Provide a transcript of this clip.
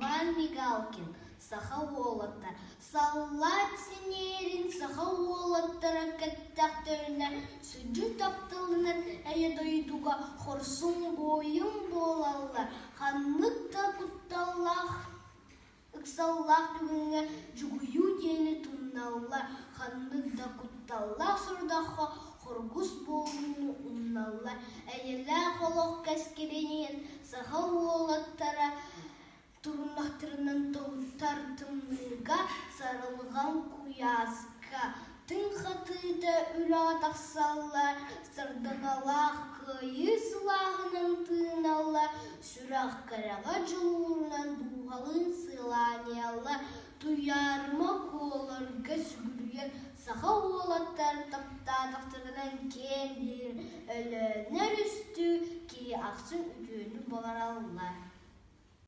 Иван Мигалкин, Сахауолаттар, Саллат сенерин Сахауолаттара кәттәқтөрінә, сүджі таптылынан әйе дойдуға хорсун бойым болалар, ханлықта құтталлах, ықсаллах түгінге жүгүйу дені тұнналар, ханлықта құтталлах сұрдаққа хоргус болуыны ұнналар, әйелі қолық кәскеренен Сахауолаттара Турнақтырынан тоғыттар тымыға сарылған куязға. Тың қатыда үлі атақсалар, сарданалақ күйі сылағынан тыналар, сүрақ қараға жылуынан бұғалын сыланиялар, туярма қоларға сүгірген Сахауолаттар таптадықтырынан кендер, өлінер үсті кей ақсын үдені болар алылар.